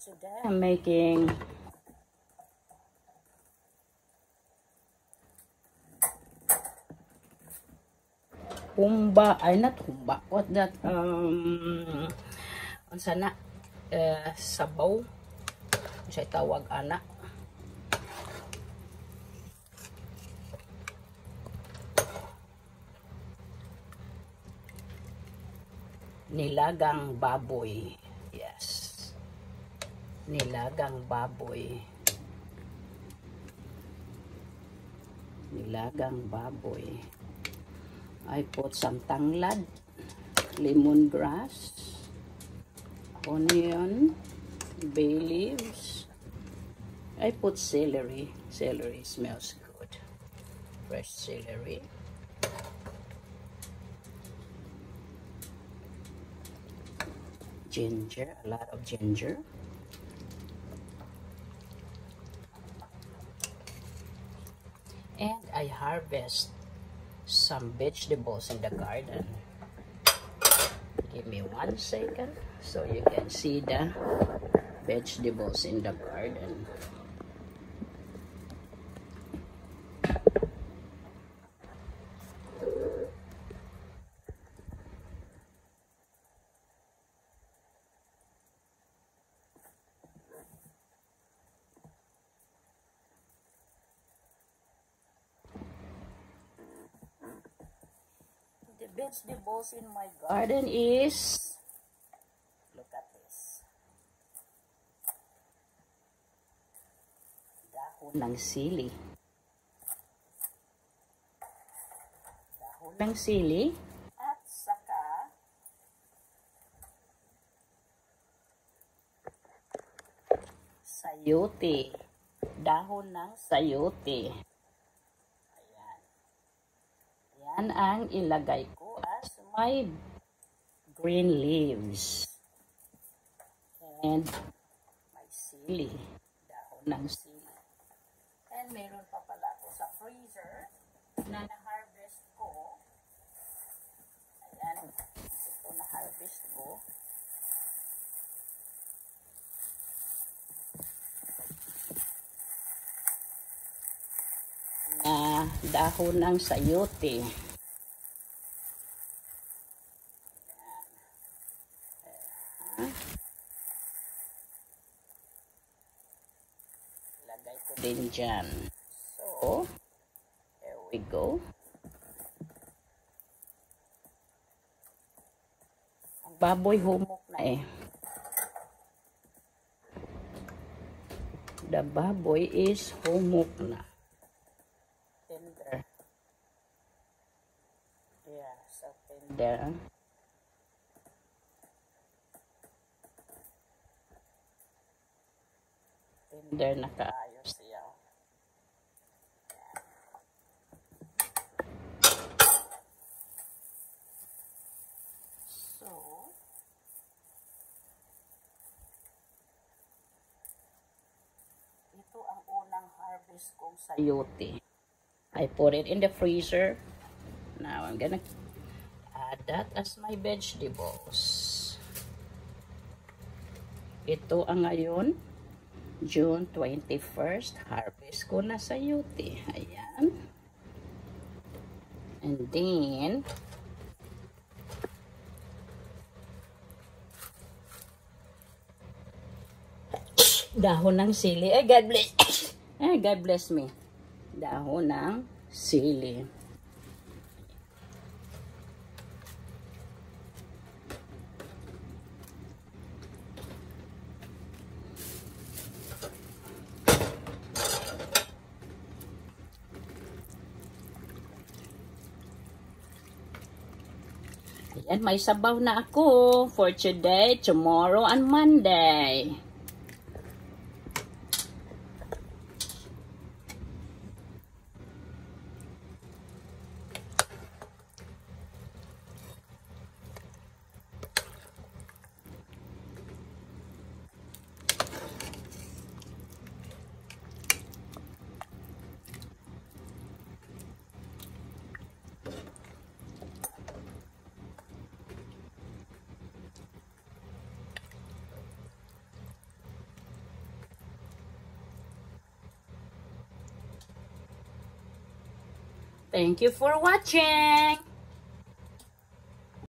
Today I'm making humba, ay not humba, what that, unsa na, sabaw, unsay tawag ana. Nilagang baboy. Yes. Nilagang baboy. Nilagang baboy. I put some tanglad, lemongrass, onion, bay leaves. I put celery. Celery smells good. Fresh celery. Ginger, a lot of ginger. And I harvest some vegetables in the garden. Give me 1 second so you can see the vegetables in the garden. The vegetables in my garden is, look at this, dahon ng sili. Dahon ng sili at saka sayote. Dahon ng sayote. Yan ang ilagay ko as my green leaves. And my sili. Dahon ng sili. And meron pa pala ako sa freezer na na-harvest ko. Ayan. Ito na-harvest ko. Na dahon ng sayote. Lagay ko din dyan. So, there we go. Ang baboy humok na eh. The baboy is humok na. Tender. Yeah, so tender. Tender na kaayos siya. So, ito ang unang harvest kong sayote. I put it in the freezer. Now I'm gonna add that as my vegetables. Ito ang ngayon, June 21st, harvest ko na sayote. Ayan. And then, dahon ng sili. Ay, God bless. Ay, God bless me. Dahon ng sili. Ayan, may sabaw na ako for today, tomorrow, and Monday. Thank you for watching.